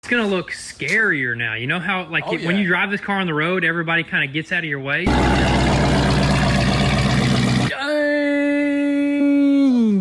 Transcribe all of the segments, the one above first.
It's gonna look scarier now. You know how like when you drive this car on the road, everybody kind of gets out of your way. Dang,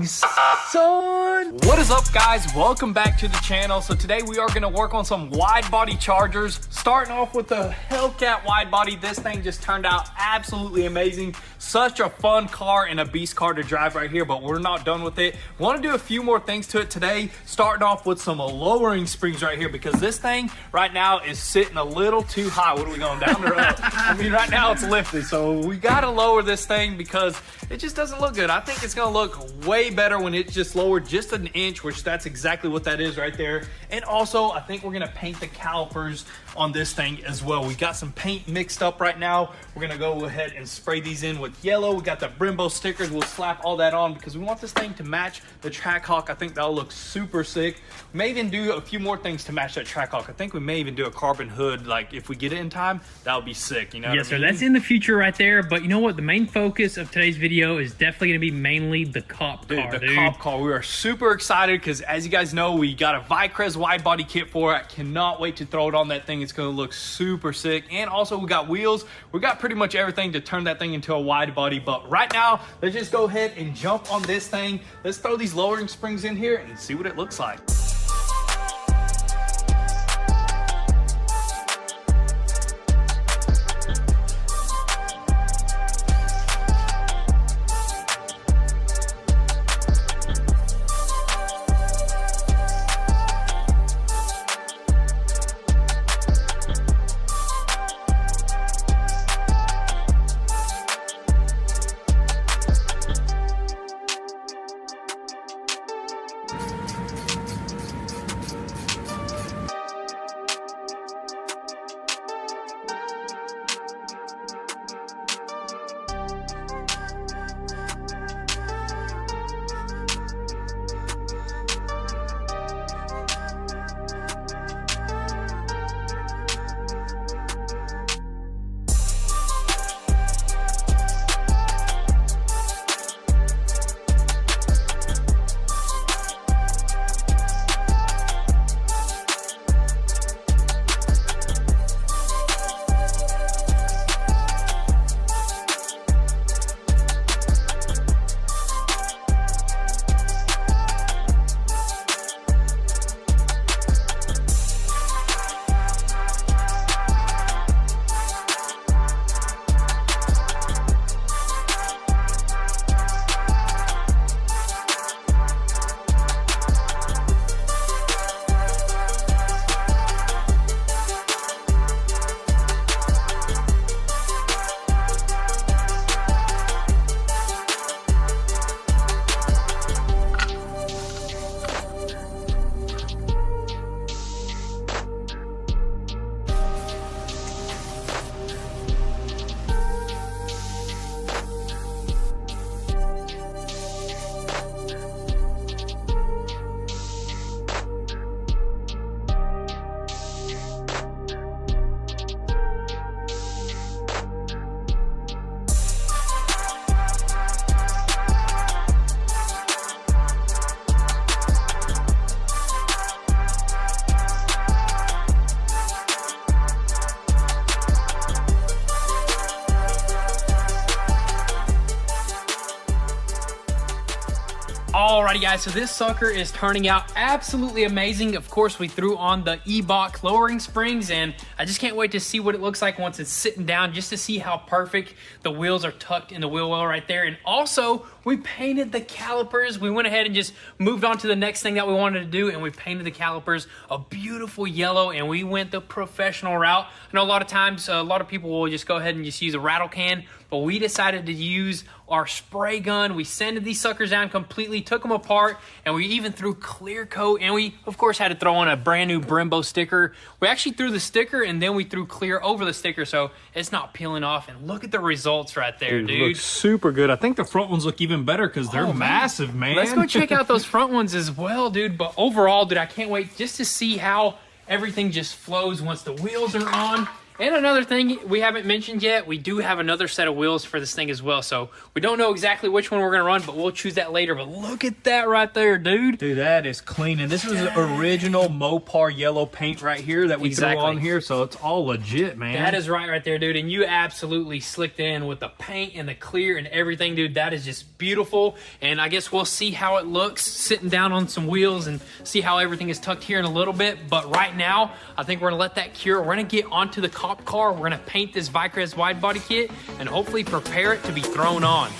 son. What is up, guys? Welcome back to the channel. So today we are gonna work on some wide body chargers. Starting off with the Hellcat wide body. This thing just turned out absolutely amazing. Such a fun car and a beast car to drive right here, but we're not done with it. Want to do a few more things to it today. Starting off with some lowering springs right here, because this thing right now is sitting a little too high. What are we going, down or up? I mean, right now it's lifted, so we gotta lower this thing because it just doesn't look good. I think it's gonna look way better when it's just lowered just an inch, which that's exactly what that is right there. And also, I think we're gonna paint the calipers on this thing as well. We got some paint mixed up right now. We're gonna go ahead and spray these in with yellow. We got the Brembo stickers. We'll slap all that on because we want this thing to match the Trackhawk. I think that'll look super sick. We may even do a few more things to match that Trackhawk. I think we may even do a carbon hood. Like if we get it in time, that'll be sick. You know? Yes, sir. That's in the future right there. But you know what? The main focus of today's video is definitely gonna be mainly the cop car, dude. The cop car. We are super excited because, as you guys know, we got a Vicrez wide body kit for it. I cannot wait to throw it on that thing. It's gonna look super sick. And also, we got wheels. We got pretty much everything to turn that thing into a wide body. But right now, let's just go ahead and jump on this thing. Let's throw these lowering springs in here and see what it looks like. Alrighty guys, so this sucker is turning out absolutely amazing. Of course, we threw on the E-Box lowering springs, and I just can't wait to see what it looks like once it's sitting down, just to see how perfect the wheels are tucked in the wheel well right there. And also, we painted the calipers. We went ahead and just moved on to the next thing that we wanted to do, and we painted the calipers a beautiful yellow, and we went the professional route. I know a lot of times, a lot of people will just go ahead and just use a rattle can, but we decided to use our spray gun. We sanded these suckers down completely, took them apart, and we even threw clear coat, and we of course had to throw on a brand new Brembo sticker. We actually threw the sticker and then we threw clear over the sticker so it's not peeling off. And look at the results right there, dude. Looks super good. I think the front ones look even better because they're massive, man. Let's go check out those front ones as well, dude. But overall, dude, I can't wait just to see how everything just flows once the wheels are on. And another thing we haven't mentioned yet, we do have another set of wheels for this thing as well. So we don't know exactly which one we're going to run, but we'll choose that later. But look at that right there, dude. Dude, that is clean. And this is the original Mopar yellow paint right here that we threw on here. So it's all legit, man. That is right there, dude. And you absolutely slicked in with the paint and the clear and everything, dude. That is just beautiful. And I guess we'll see how it looks sitting down on some wheels and see how everything is tucked here in a little bit. But right now, I think we're going to let that cure. We're going to get onto the cop car. We're going to paint this Vicrez wide body kit and hopefully prepare it to be thrown on.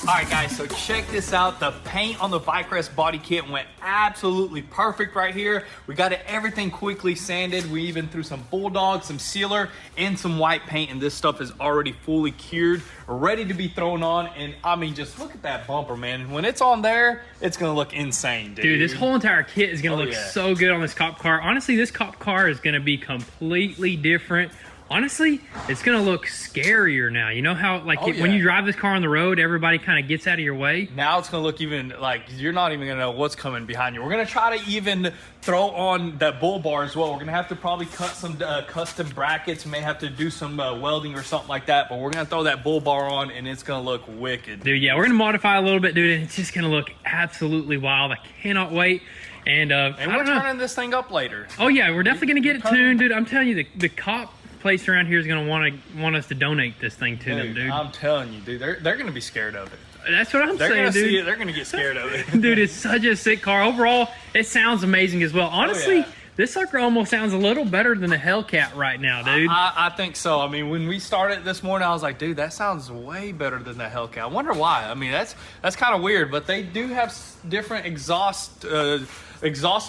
Alright guys, so check this out. The paint on the Vicrez body kit went absolutely perfect right here. We got everything quickly sanded. We even threw some Bulldog, some sealer, and some white paint, and this stuff is already fully cured, ready to be thrown on. And I mean, just look at that bumper, man. When it's on there, it's gonna look insane, dude. Dude, this whole entire kit is gonna look so good on this cop car. Honestly, this cop car is gonna be completely different. Honestly, it's gonna look scarier now. You know how, like, when you drive this car on the road, everybody kind of gets out of your way? Now it's gonna look even, like, you're not even gonna know what's coming behind you. We're gonna try to even throw on that bull bar as well. We're gonna have to probably cut some custom brackets. We may have to do some welding or something like that, but we're gonna throw that bull bar on and it's gonna look wicked. Dude, yeah, we're gonna modify a little bit, dude, and it's just gonna look absolutely wild. I cannot wait. And we're turning this thing up later. Oh yeah, we're definitely gonna get it tuned, dude. I'm telling you, the cop place around here is going to want us to donate this thing to them, dude. I'm telling you, dude, they're going to be scared of it. That's what I'm saying, dude. See it, they're going to get scared of it. Dude, it's such a sick car. Overall, it sounds amazing as well. Honestly, this sucker almost sounds a little better than the Hellcat right now, dude. I think so. I mean, when we started this morning, I was like, dude, that sounds way better than the Hellcat. I wonder why. I mean, that's kind of weird, but they do have different exhaust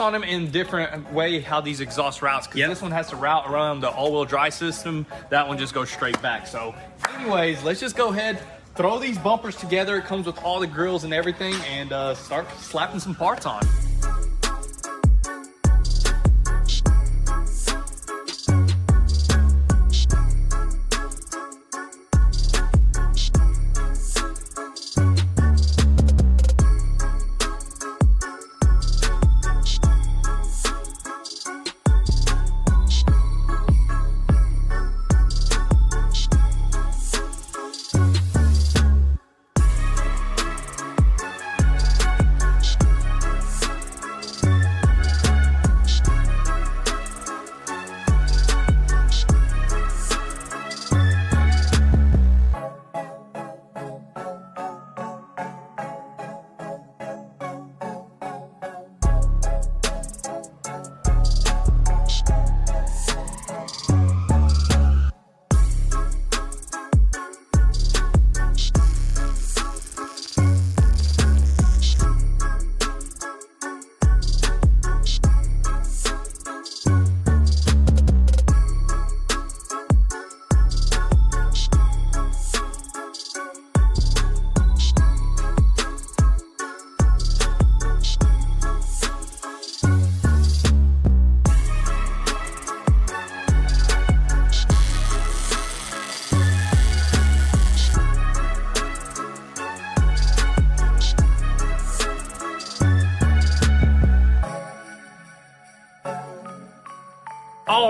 on them in different way how these exhaust routes, because this one has to route around the all-wheel drive system. That one just goes straight back. So anyways, let's just go ahead, throw these bumpers together. It comes with all the grills and everything, and start slapping some parts on.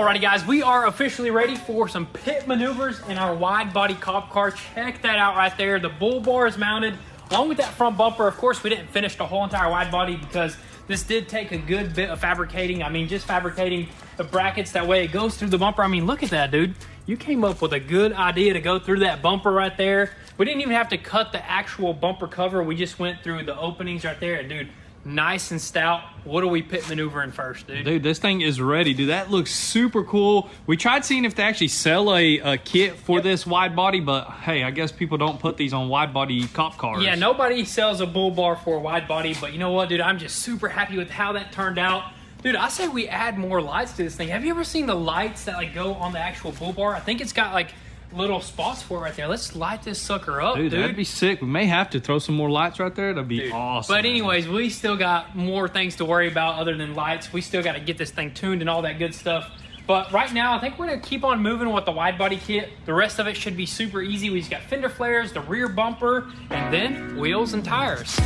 Alrighty guys, we are officially ready for some pit maneuvers in our wide body cop car. Check that out right there. The bull bar is mounted along with that front bumper. Of course, we didn't finish the whole entire wide body because this did take a good bit of fabricating. I mean, just fabricating the brackets, that way it goes through the bumper. I mean, look at that, dude. You came up with a good idea to go through that bumper right there. We didn't even have to cut the actual bumper cover. We just went through the openings right there. And dude, nice and stout. What are we pit maneuvering first, dude? Dude, this thing is ready, dude. That looks super cool. We tried seeing if they actually sell a kit for this wide body, but hey, I guess people don't put these on wide body cop cars. Yeah, nobody sells a bull bar for a wide body, but you know what, dude? I'm just super happy with how that turned out. Dude, I say we add more lights to this thing. Have you ever seen the lights that like go on the actual bull bar? I think it's got like little spots for it right there. Let's light this sucker up, dude. That'd be sick. We may have to throw some more lights right there. That'd be awesome. But anyways, we still got more things to worry about other than lights. We still got to get this thing tuned and all that good stuff. But right now, I think we're going to keep on moving with the wide body kit. The rest of it should be super easy. We just got fender flares, the rear bumper, and then wheels and tires.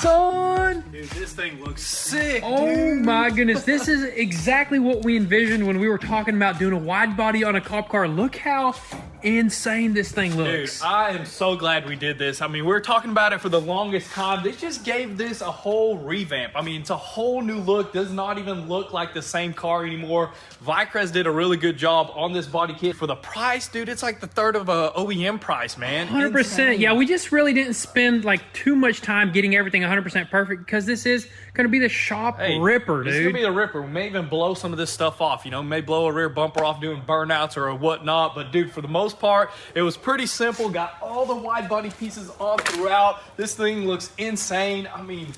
Son, dude, this thing looks sick. Oh my goodness, this is exactly what we envisioned when we were talking about doing a wide body on a cop car. Look how insane this thing looks. Dude, I am so glad we did this. I mean, we were talking about it for the longest time. They just gave this a whole revamp. I mean, it's a whole new look. Does not even look like the same car anymore. Vicrez did a really good job on this body kit. For the price, dude, it's like the third of a OEM price, man. 100%. Insane. Yeah, we just really didn't spend like too much time getting everything 100% perfect because this is going to be the shop ripper, dude. It's going to be a ripper. We may even blow some of this stuff off. You know, may blow a rear bumper off doing burnouts or whatnot. But, dude, for the most part, it was pretty simple. Got all the wide body pieces on throughout. This thing looks insane. I mean,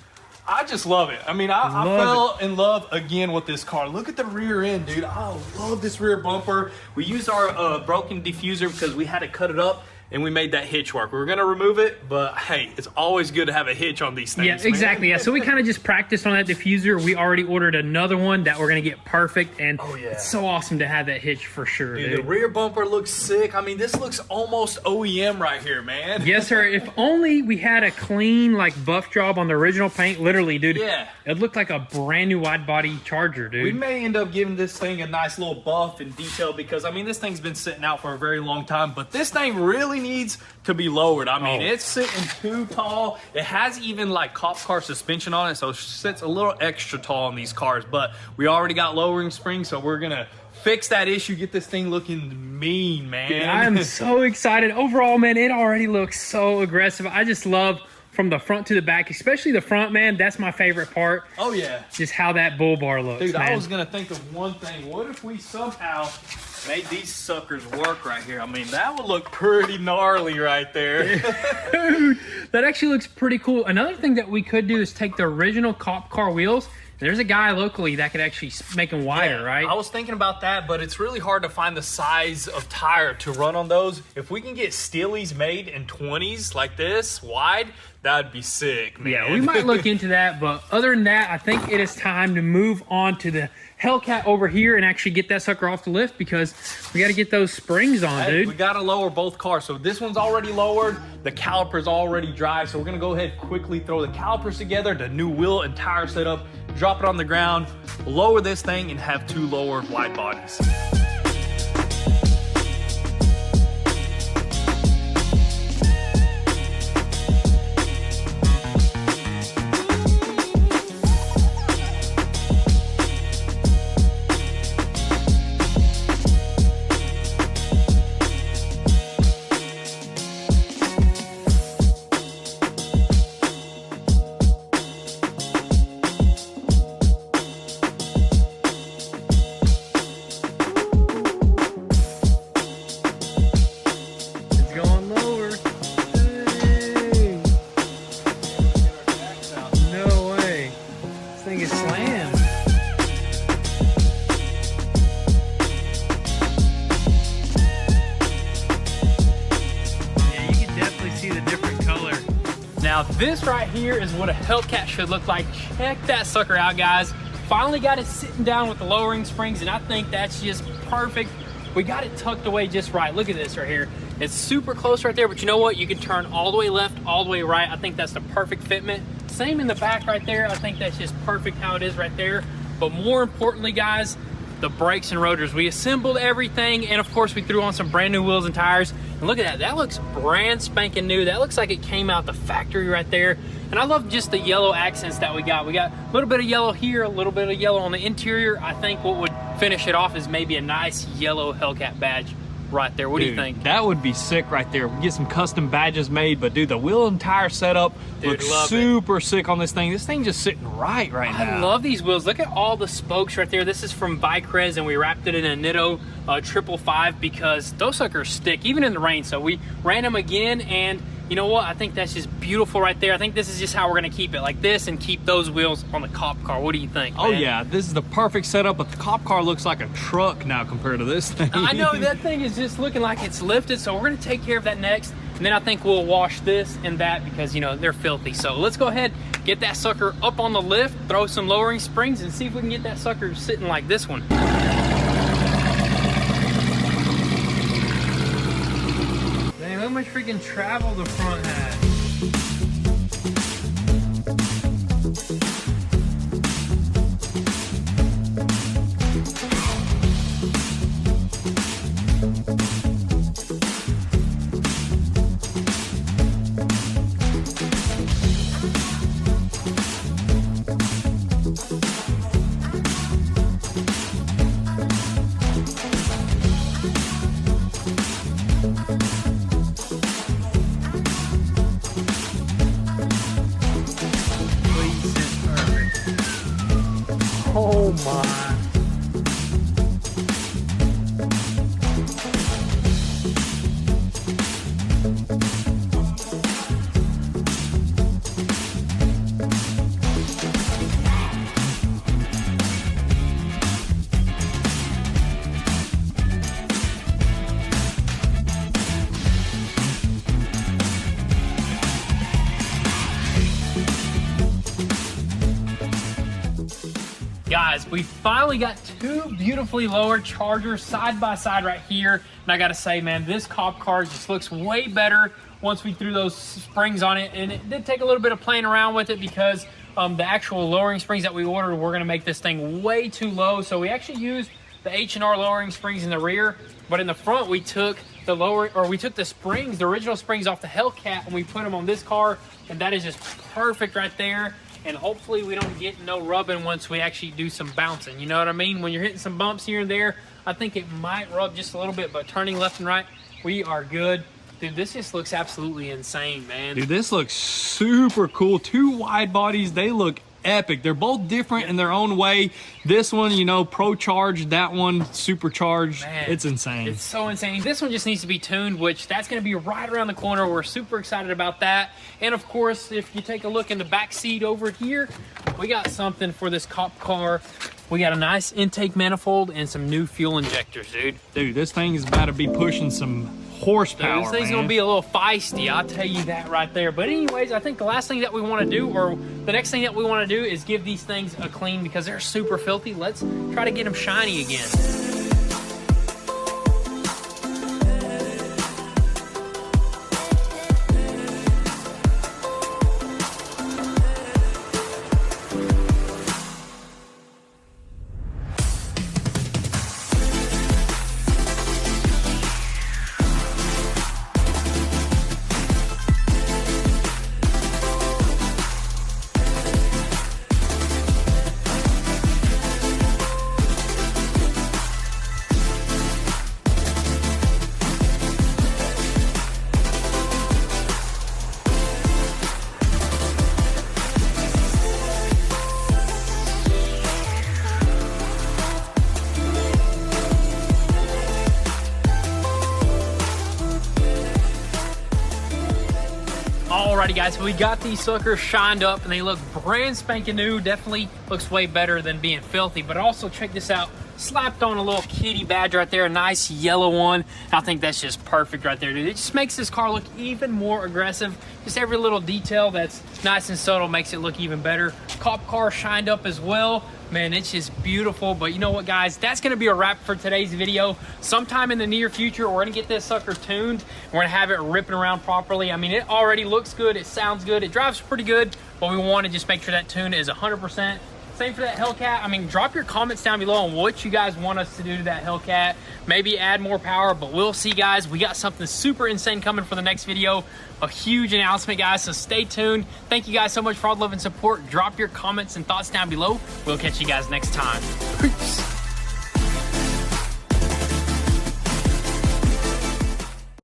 I just love it. I mean, I fell in love again with this car. Look at the rear end, dude. I love this rear bumper. We used our broken diffuser because we had to cut it up, and we made that hitch work. We were gonna remove it, but hey, it's always good to have a hitch on these things. Yeah, exactly. Yeah, so we kind of just practiced on that diffuser. We already ordered another one that we're gonna get perfect, and it's so awesome to have that hitch for sure, dude. The rear bumper looks sick. I mean, this looks almost OEM right here, man. Yes, sir. If only we had a clean, like, buff job on the original paint. Literally, dude. Yeah. It looked like a brand new wide body Charger, dude. We may end up giving this thing a nice little buff and detail because, I mean, this thing's been sitting out for a very long time, but this thing really needs to be lowered. I mean, it's sitting too tall. It has even like cop car suspension on it, so it sits a little extra tall on these cars, but we already got lowering springs, so we're gonna fix that issue, get this thing looking mean, man. Dude, I am so excited. Overall, man, it already looks so aggressive. I just love from the front to the back, especially the front, man. That's my favorite part. Oh yeah, just how that bull bar looks. Dude, man. I was gonna think of one thing. What if we somehow made these suckers work right here? I mean, that would look pretty gnarly right there. Dude, that actually looks pretty cool. Another thing that we could do is take the original cop car wheels, There's a guy locally that could actually make them wider, right? I was thinking about that, but it's really hard to find the size of tire to run on those. If we can get Steelies made in 20s like this, wide, that'd be sick, man. Yeah, we might look into that, but other than that, I think it is time to move on to the Hellcat over here and actually get that sucker off the lift because we got to get those springs on, dude. We got to lower both cars. So this one's already lowered. The caliper's already dry. So we're going to go ahead quickly throw the calipers together, the new wheel and tire setup, drop it on the ground, lower this thing, and have 2 lower wide bodies. Now this right here is what a Hellcat should look like. Check that sucker out, guys. Finally got it sitting down with the lowering springs, and I think that's just perfect. We got it tucked away just right. Look at this right here. It's super close right there, but you know what? You can turn all the way left, all the way right. I think that's the perfect fitment. Same in the back right there. I think that's just perfect how it is right there. But more importantly, guys, the brakes and rotors. We assembled everything, and of course we threw on some brand new wheels and tires. And look at that, that looks brand spanking new. That looks like it came out the factory right there. And I love just the yellow accents that we got. We got a little bit of yellow here, a little bit of yellow on the interior. I think what would finish it off is maybe a nice yellow Hellcat badge right there. What do you think? That would be sick right there. We get some custom badges made, but dude, the wheel and tire setup looks super sick on this thing. This thing just sitting right now. I love these wheels. Look at all the spokes right there. This is from Vicrez, and we wrapped it in a Nitto 555 because those suckers stick even in the rain. So we ran them again, and you know what? I think that's just beautiful right there. I think this is just how we're gonna keep it, like this, and keep those wheels on the cop car. What do you think, man? Oh yeah, this is the perfect setup, but the cop car looks like a truck now compared to this thing. I know, that thing is just looking like it's lifted, so we're gonna take care of that next. And then I think we'll wash this and that because, you know, they're filthy. So let's go ahead, get that sucker up on the lift, throw some lowering springs, and see if we can get that sucker sitting like this one. Dang, look how much freaking travel the front has. Oh my. Guys, we finally got two beautifully lowered Chargers side by side right here. And I gotta say, man, this cop car just looks way better once we threw those springs on it. And it did take a little bit of playing around with it because the actual lowering springs that we ordered were gonna make this thing way too low. So we actually used the H&R lowering springs in the rear, but in the front we took the springs, the original springs off the Hellcat, and we put them on this car, and that is just perfect right there. And hopefully we don't get no rubbing once we actually do some bouncing. You know what I mean? When you're hitting some bumps here and there, I think it might rub just a little bit, but turning left and right, we are good. Dude, this just looks absolutely insane, man. Dude, this looks super cool. Two wide bodies, they look epic. They're both different in their own way. This one, you know, pro charged, that one supercharged. Man, it's insane. It's so insane. This one just needs to be tuned, which that's going to be right around the corner. We're super excited about that. And of course, if you take a look in the back seat over here, we got something for this cop car. We got a nice intake manifold and some new fuel injectors, dude. Dude, this thing is about to be pushing some horsepower, Dude, this thing's gonna be a little feisty, I'll tell you that right there. But anyways, I think the last thing that we wanna do, or the next thing that we wanna do, is give these things a clean because they're super filthy. Let's try to get them shiny again. Alrighty guys, so we got these suckers shined up and they look brand spanking new. Definitely looks way better than being filthy. But also check this out, slapped on a little kitty badge right there, a nice yellow one. I think that's just perfect right there, dude. It just makes this car look even more aggressive. Just every little detail that's nice and subtle makes it look even better. Cop car shined up as well. Man, it's just beautiful. But you know what, guys? That's going to be a wrap for today's video. Sometime in the near future, we're going to get this sucker tuned. We're going to have it ripping around properly. I mean, it already looks good. It sounds good. It drives pretty good. But we want to just make sure that tune is 100%. Same for that Hellcat. I mean, drop your comments down below on what you guys want us to do to that Hellcat. Maybe add more power, but we'll see, guys. We got something super insane coming for the next video. A huge announcement, guys, so stay tuned. Thank you guys so much for all the love and support. Drop your comments and thoughts down below. We'll catch you guys next time. Peace.